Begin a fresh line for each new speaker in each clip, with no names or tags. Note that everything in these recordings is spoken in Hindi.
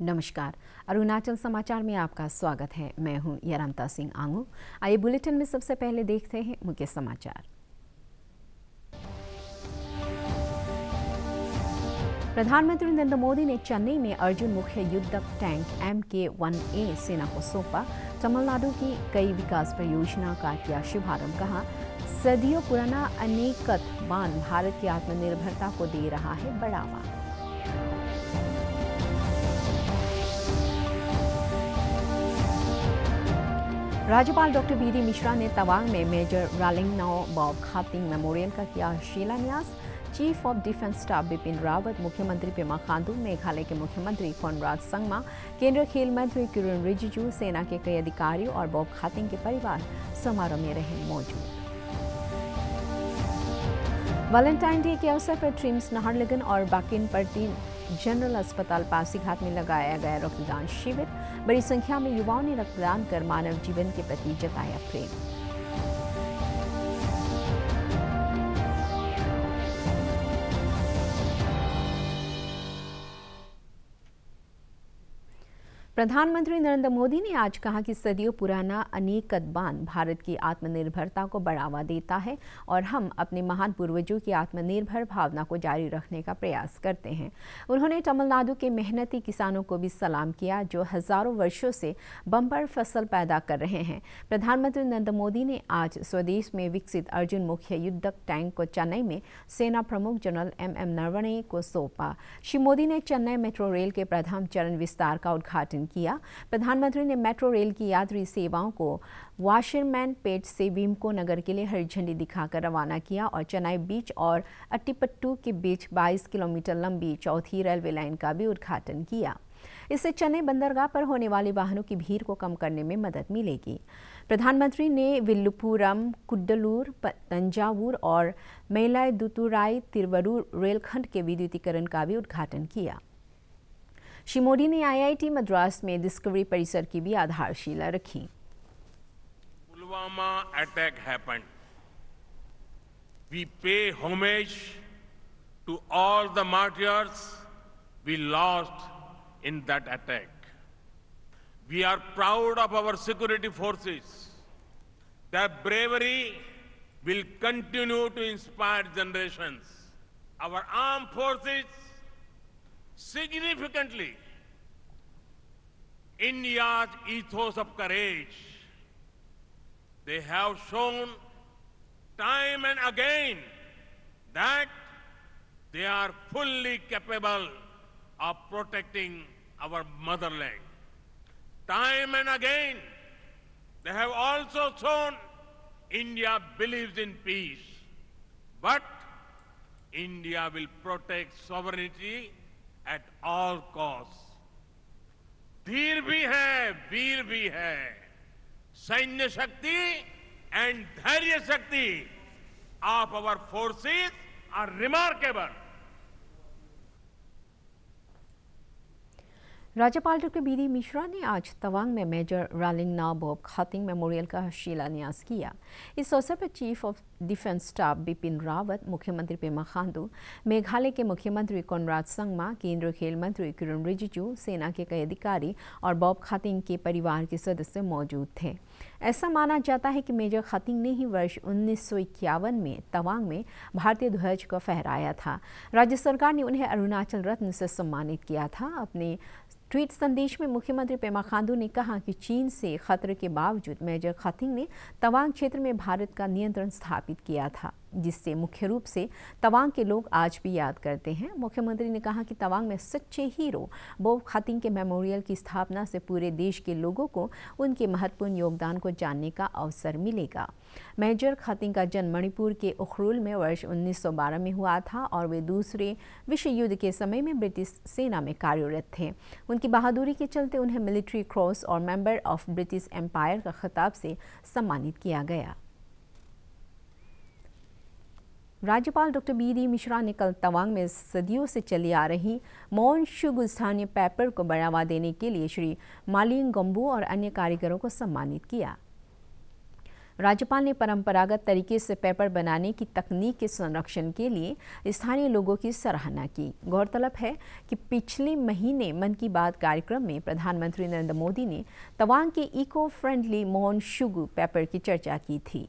नमस्कार, अरुणाचल समाचार में आपका स्वागत है। मैं हूं यरमता सिंह आंगू। आइए बुलेटिन में सबसे पहले देखते हैं मुख्य समाचार। प्रधानमंत्री नरेंद्र मोदी ने चेन्नई में अर्जुन मुख्य युद्धक टैंक MK-1A सेना को सौंपा। तमिलनाडु की कई विकास परियोजना का किया शुभारंभ। कहा, सदियों पुराना अनेकत्ववान भारत की आत्मनिर्भरता को दे रहा है बढ़ावा। राज्यपाल डॉक्टर BD मिश्रा ने तवांग में मेजर रालिंगनाओ बॉब खातिंग मेमोरियल का किया शिलान्यास। Chief of defence staff Bipin Rawat, मुख्यमंत्री पेमा खांडू, मेघालय के मुख्यमंत्री कोनराड संगमा, केंद्रीय खेल मंत्री किरेन रिजिजू, सेना के कई अधिकारियों और बॉब खातिंग के परिवार समारोह में रहे मौजूद। वैलेंटाइन डे के अवसर पर ट्रिम्स नाहरलगुन और बाकिनपर्टी जनरल अस्पताल पासीघाट में लगाया गया रक्तदान शिविर। बड़ी संख्या में युवाओं ने रक्तदान कर मानव जीवन के प्रति जताया प्रेम। प्रधानमंत्री नरेंद्र मोदी ने आज कहा कि सदियों पुराना अनेकत्ववान भारत की आत्मनिर्भरता को बढ़ावा देता है और हम अपने महान पूर्वजों की आत्मनिर्भर भावना को जारी रखने का प्रयास करते हैं। उन्होंने तमिलनाडु के मेहनती किसानों को भी सलाम किया जो हजारों वर्षों से बम्पर फसल पैदा कर रहे हैं। प्रधानमंत्री नरेंद्र मोदी ने आज स्वदेश में विकसित अर्जुन मुख्य युद्धक टैंक को चेन्नई में सेना प्रमुख जनरल MM नरवणे को सौंपा। श्री मोदी ने चेन्नई मेट्रो रेल के प्रथम चरण विस्तार का उद्घाटन किया। प्रधानमंत्री ने मेट्रो रेल की यात्री सेवाओं को वाशरमैन पेट से विम्को नगर के लिए हरी झंडी दिखाकर रवाना किया और चेन्नई बीच और अट्टीपट्टू के बीच 22 किलोमीटर लंबी चौथी रेलवे लाइन का भी उद्घाटन किया। इससे चेन्नई बंदरगाह पर होने वाली वाहनों की भीड़ को कम करने में मदद मिलेगी। प्रधानमंत्री ने विल्लुपुरम, कुड्डलूर, तंजावुर और मयिलादुतुराई तिरुवरूर रेलखंड के विद्युतीकरण का भी उद्घाटन किया। श्री मोदी ने IIT मद्रास में डिस्कवरी परिसर की भी आधारशिला रखी।
Pulwama attack happened. We pay homage to all the martyrs we lost in that attack. We are proud of our security forces. Their bravery will continue to inspire generations. Our armed forces significantly India's ethos of courage. They have shown time and again that they are fully capable of protecting our motherland. Time and again, they have also shown India believes in peace, but India will protect sovereignty at all costs. धीर भी है, वीर भी है, सैन्य शक्ति and धैर्य शक्ति of our forces are remarkable.
राज्यपाल डॉक्टर BD मिश्रा ने आज तवांग में मेजर रालिंगनाओ बॉब खातिंग मेमोरियल का शिलान्यास किया। इस अवसर पर chief of defence staff Bipin Rawat, मुख्यमंत्री पेमा खांडू, मेघालय के मुख्यमंत्री कोनराड संगमा, केंद्रीय खेल मंत्री किरेन रिजिजू, सेना के कई अधिकारी और बॉब खातिंग के परिवार के सदस्य मौजूद थे। ऐसा माना जाता है कि मेजर खातिंग ने ही वर्ष 1951 में तवांग में भारतीय ध्वज को फहराया था। राज्य सरकार ने उन्हें अरुणाचल रत्न से सम्मानित किया था। अपने ट्वीट संदेश में मुख्यमंत्री पेमा खांडू ने कहा कि चीन से खतरे के बावजूद मेजर खातिंग ने तवांग क्षेत्र में भारत का नियंत्रण स्थापित किया था, जिससे मुख्य रूप से तवांग के लोग आज भी याद करते हैं। मुख्यमंत्री ने कहा कि तवांग में सच्चे हीरो बॉब खातिंग के मेमोरियल की स्थापना से पूरे देश के लोगों को उनके महत्वपूर्ण योगदान को जानने का अवसर मिलेगा। मेजर खातिंग का जन्म मणिपुर के उखरुल में वर्ष 1912 में हुआ था और वे दूसरे विश्व युद्ध के समय में ब्रिटिश सेना में कार्यरत थे। उनकी बहादुरी के चलते उन्हें मिलिट्री क्रॉस और मेंबर ऑफ ब्रिटिश एम्पायर का खिताब से सम्मानित किया गया। राज्यपाल डॉक्टर BD मिश्रा ने कल तवांग में सदियों से चली आ रही मौन शुगु स्थानीय पेपर को बढ़ावा देने के लिए श्री मालिंग गम्बू और अन्य कारीगरों को सम्मानित किया। राज्यपाल ने परंपरागत तरीके से पेपर बनाने की तकनीक के संरक्षण के लिए स्थानीय लोगों की सराहना की। गौरतलब है कि पिछले महीने मन की बात कार्यक्रम में प्रधानमंत्री नरेंद्र मोदी ने तवांग के eco friendly Mon Shugu paper की चर्चा की थी।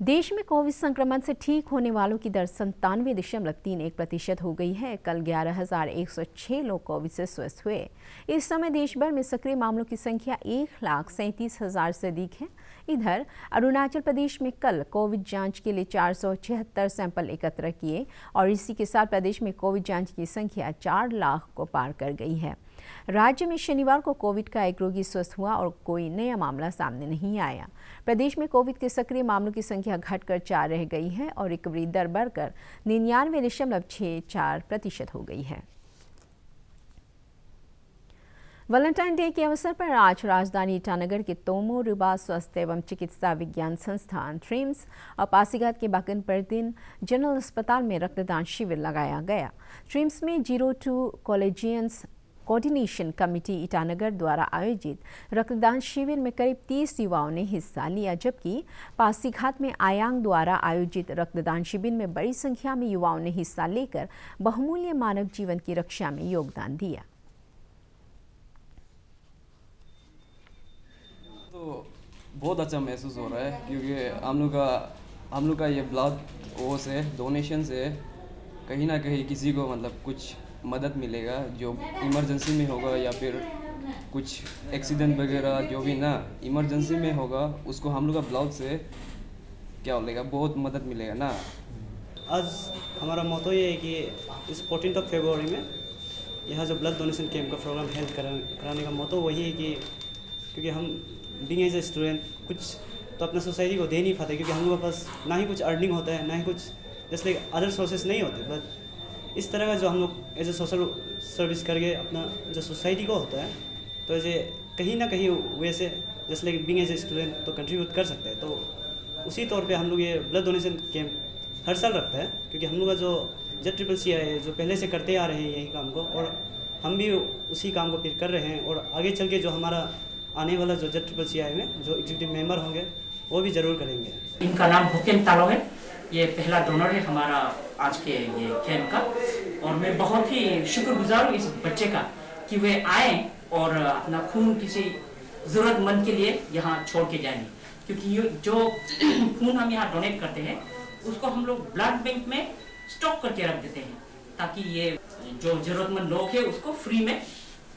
देश में कोविड संक्रमण से ठीक होने वालों की दर 97.31% हो गई है। कल 11,106 लोग कोविड से स्वस्थ हुए। इस समय देश भर में सक्रिय मामलों की संख्या 1,37,000 से अधिक है। इधर अरुणाचल प्रदेश में कल कोविड जांच के लिए 476 सैंपल एकत्र किए और इसी के साथ प्रदेश में कोविड जांच की संख्या 4 लाख को पार कर गई है। राज्य में शनिवार को कोविड का एक रोगी स्वस्थ हुआ और कोई नया मामला सामने नहीं आया। प्रदेश में कोविड के सक्रिय मामलों की संख्या घटकर 4 रह गई है और रिकवरी दर बढ़कर 99.64% हो गई है। वैलेंटाइन डे के अवसर पर आज राजधानी ईटानगर के तोमो रिबा स्वास्थ्य एवं चिकित्सा विज्ञान संस्थान ट्रिम्स और पासीघाट के बाकनपर्दीन जनरल अस्पताल में रक्तदान शिविर लगाया गया। ट्रिम्स में 02 कॉलेजियंस कोऑर्डिनेशन कमेटी ईटानगर द्वारा आयोजित रक्तदान शिविर में करीब 30 युवाओं ने हिस्सा लिया, जबकि पासीघाट में आयांग द्वारा आयोजित रक्तदान शिविर में बड़ी संख्या में युवाओं ने हिस्सा लेकर बहुमूल्य मानव जीवन की रक्षा में योगदान दिया।
तो बहुत अच्छा महसूस हो रहा है क्योंकि हम लोग का ये ब्लड वो से डोनेशन से कहीं ना कहीं किसी को मतलब कुछ मदद मिलेगा जो इमरजेंसी में होगा या फिर कुछ एक्सीडेंट वगैरह जो भी ना इमरजेंसी में होगा उसको हम लोग का ब्लड से क्या होगा बहुत मदद मिलेगा ना।
आज हमारा मोटो ये है कि इस 14 फरवरी में यहाँ जो ब्लड डोनेशन कैंप का प्रोग्राम हेल्ड कराने का मोटो वही है कि क्योंकि हम बीइंग एज ए स्टूडेंट कुछ तो अपना सोसाइटी को दे नहीं पाते क्योंकि हम लोगों के पास ना ही कुछ अर्निंग होता है ना ही कुछ जैसे अदर सोर्सेस नहीं होते। बट इस तरह का जो हम लोग एज ए सोशल सर्विस करके अपना जो सोसाइटी को होता है तो ऐसे कहीं ना कहीं वैसे जैसे बीइंग एज ए स्टूडेंट तो कंट्रीब्यूट कर सकते हैं। तो उसी तौर पे हम लोग ये ब्लड डोनेशन कैंप हर साल रखते हैं क्योंकि हम लोग का जो ZCCI जो पहले से करते आ रहे हैं यही काम को और हम भी उसी काम को फिर कर रहे हैं और आगे चल के जो हमारा आने वाला जो ZCCI में जो एग्जीक्यूटिव मेंबर होंगे वो भी ज़रूर करेंगे।
इनका नाम हुकेन तालो है, ये पहला डोनर है हमारा आज के ये कैंप का और मैं बहुत ही शुक्रगुजार हूँ इस बच्चे का कि वे आए और अपना खून किसी ज़रूरतमंद के लिए यहाँ छोड़ के जाएंगे क्योंकि ये जो खून हम यहाँ डोनेट करते हैं उसको हम लोग ब्लड बैंक में स्टॉक करके रख देते हैं ताकि ये जो ज़रूरतमंद लोग हैं उसको फ्री में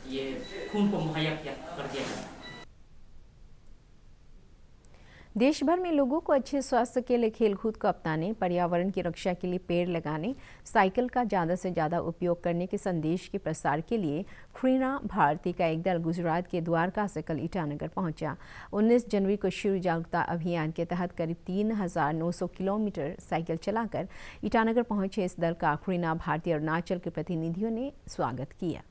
ये खून को मुहैया कर दिया जाए।
देश भर में लोगों को अच्छे स्वास्थ्य के लिए खेलकूद को अपनाने, पर्यावरण की रक्षा के लिए पेड़ लगाने, साइकिल का ज़्यादा से ज़्यादा उपयोग करने के संदेश के प्रसार के लिए ख्रीना भारती का एक दल गुजरात के द्वारका से कल ईटानगर पहुंचा। 19 जनवरी को शुरू जागरूकता अभियान के तहत करीब 3,900 किलोमीटर साइकिल चलाकर ईटानगर पहुंचे इस दल का ख्रीना भारती अरुणाचल के प्रतिनिधियों ने स्वागत किया।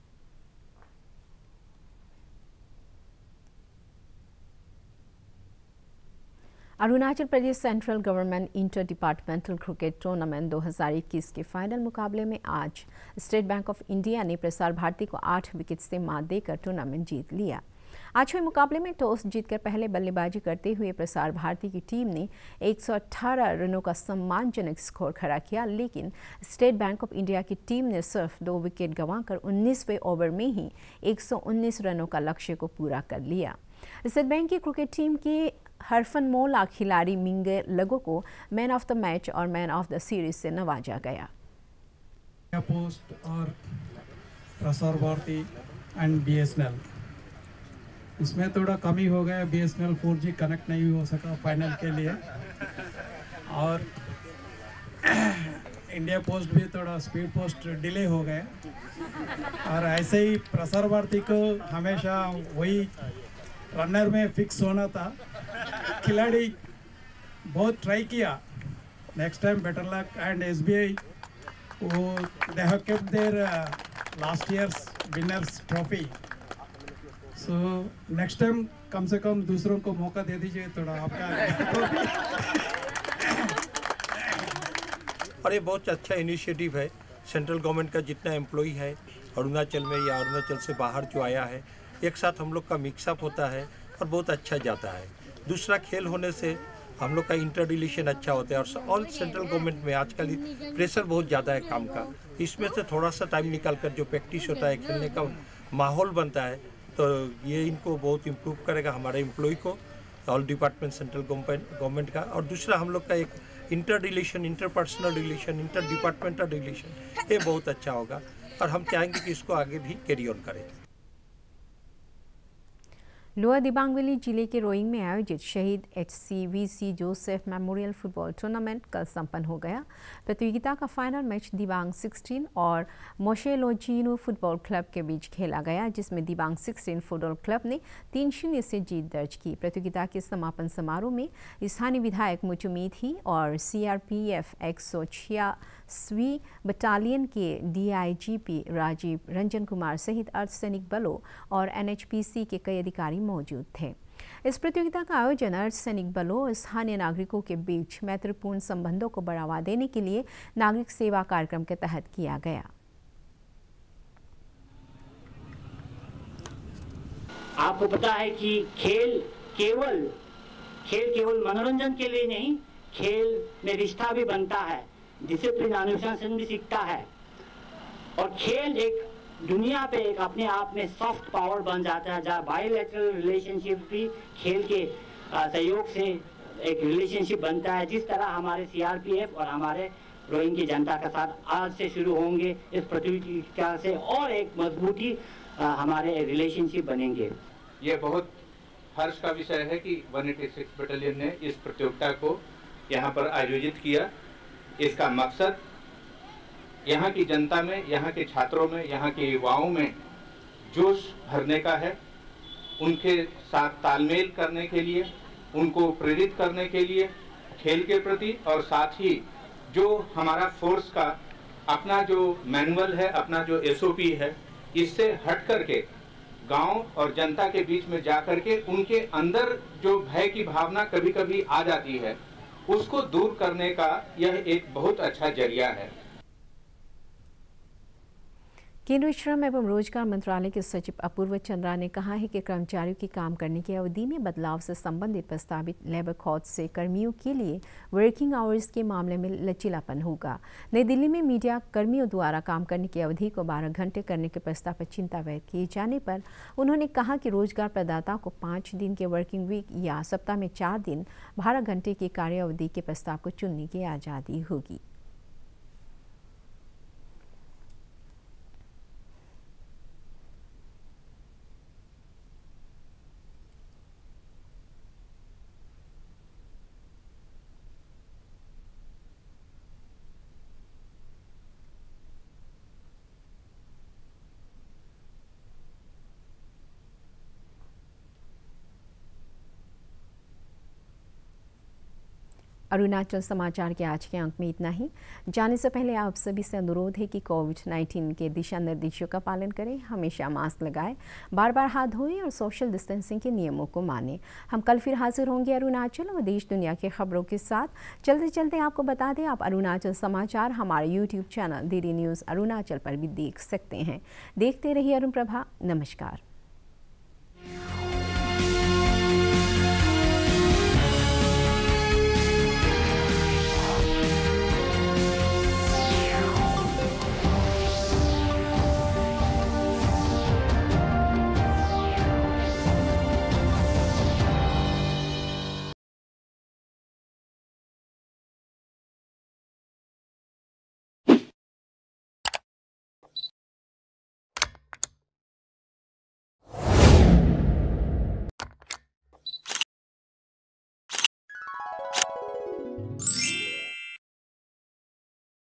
Arunachal Pradesh central government inter departmental cricket tournament 2021 के फाइनल मुकाबले में आज स्टेट बैंक ऑफ इंडिया ने प्रसार भारती को 8 विकेट से मात देकर टूर्नामेंट जीत लिया। आज हुए मुकाबले में टॉस जीतकर पहले बल्लेबाजी करते हुए प्रसार भारती की टीम ने 118 रनों का सम्मानजनक स्कोर खड़ा किया, लेकिन स्टेट बैंक ऑफ इंडिया की टीम ने सिर्फ 2 विकेट गंवाकर 19वें ओवर में ही 119 रनों का लक्ष्य को पूरा कर लिया। स्टेट बैंक की क्रिकेट टीम की हरफनमौला खिलाड़ी मिंगे लगो को मैन ऑफ द मैच और मैन ऑफ द सीरीज से नवाजा गया।
पोस्ट और प्रसार भारती एंड BSNL इसमें थोड़ा कमी हो गया। BSNL 4G कनेक्ट नहीं हो सका फाइनल के लिए और इंडिया पोस्ट भी थोड़ा स्पीड पोस्ट डिले हो गए और ऐसे ही प्रसार भारती को हमेशा वही रनर में फिक्स होना था। खिलाड़ी बहुत ट्राई किया। Next time better luck and SBI वो they have kept their last years winners trophy. So next time कम से कम दूसरों को मौका दे दीजिए थोड़ा आपका।
और ये बहुत अच्छा इनिशिएटिव है सेंट्रल गवर्नमेंट का। जितना एम्प्लॉई है अरुणाचल में या अरुणाचल से बाहर जो आया है, एक साथ हम लोग का मिक्सअप होता है और बहुत अच्छा जाता है। दूसरा, खेल होने से हम लोग का इंटर रिलेशन अच्छा होता है और ऑल सेंट्रल गवर्नमेंट में आजकल प्रेशर बहुत ज़्यादा है काम का, इसमें से थोड़ा सा टाइम निकाल कर जो प्रैक्टिस होता है, खेलने का माहौल बनता है, तो ये इनको बहुत इम्प्रूव करेगा हमारे एम्प्लॉय को, ऑल डिपार्टमेंट सेंट्रल गवर्नमेंट का। और दूसरा, हम लोग का एक inter relation, interpersonal relation, inter departmental relation, ये बहुत अच्छा होगा और हम चाहेंगे कि इसको आगे भी कैरी ऑन करें।
लोअर दिबांग वैली जिले के रोइंग में आयोजित शहीद HCVC Joseph memorial football tournament कल संपन्न हो गया। प्रतियोगिता का फाइनल मैच दिबांग 16 और मोशेलोजिनो फुटबॉल क्लब के बीच खेला गया, जिसमें दिबांग 16 फुटबॉल क्लब ने 3-0 से जीत दर्ज की। प्रतियोगिता के समापन समारोह में स्थानीय विधायक मुचुमीथी और CRPF 186वीं बटालियन के DIGP राजीव रंजन कुमार सहित अर्धसैनिक बलों और NHPC के कई अधिकारी मौजूद थे। इस प्रतियोगिता का आयोजन अर्धसैनिक बलों और स्थानीय नागरिकों के बीच मैत्रीपूर्ण संबंधों को बढ़ावा देने के लिए नागरिक सेवा कार्यक्रम के तहत किया गया।
आपको पता है कि खेल केवल मनोरंजन के लिए नहीं, खेल में रिश्ता भी बनता है, डिसिप्लिन, अनुशासन भी सीखता है और खेल एक दुनिया पे एक अपने आप में सॉफ्ट पावर बन जाता है, जहाँ बायलैटरल रिलेशनशिप भी खेल के सहयोग से एक रिलेशनशिप बनता है। जिस तरह हमारे CRPF और हमारे रोइंग की जनता के साथ आज से शुरू होंगे इस प्रतियोगिता से, और एक मजबूती हमारे रिलेशनशिप बनेंगे।
ये बहुत हर्ष का विषय है कि 186 बटालियन ने इस प्रतियोगिता को यहाँ पर आयोजित किया। इसका मकसद यहाँ की जनता में, यहाँ के छात्रों में, यहाँ के युवाओं में जोश भरने का है, उनके साथ तालमेल करने के लिए, उनको प्रेरित करने के लिए खेल के प्रति, और साथ ही जो हमारा फोर्स का अपना जो मैनुअल है, अपना जो SOP है, इससे हट करके गांव और जनता के बीच में जा करके उनके अंदर जो भय की भावना कभी कभी आ जाती है, उसको दूर करने का यह एक बहुत अच्छा जरिया है।
केंद्रीय श्रम एवं रोजगार मंत्रालय के सचिव अपूर्व चंद्रा ने कहा है कि कर्मचारियों की काम करने की अवधि में बदलाव से संबंधित प्रस्तावित लेबर कोड से कर्मियों के लिए वर्किंग आवर्स के मामले में लचीलापन होगा। नई दिल्ली में मीडिया कर्मियों द्वारा काम करने की अवधि को 12 घंटे करने के प्रस्ताव पर चिंता व्यक्त किए जाने पर उन्होंने कहा कि रोजगार प्रदाता को 5 दिन के वर्किंग वीक या सप्ताह में 4 दिन 12 घंटे की कार्य अवधि के प्रस्ताव को चुनने की आज़ादी होगी। अरुणाचल समाचार के आज के अंक में इतना ही। जाने से पहले आप सभी से अनुरोध है कि कोविड-19 के दिशा निर्देशों का पालन करें, हमेशा मास्क लगाएं, बार बार हाथ धोएं और सोशल डिस्टेंसिंग के नियमों को मानें। हम कल फिर हाजिर होंगे अरुणाचल और देश दुनिया की खबरों के साथ। चलते चलते आपको बता दें, आप अरुणाचल समाचार हमारे YouTube channel DD news Arunachal पर भी देख सकते हैं। देखते रहिए अरुण प्रभा। नमस्कार।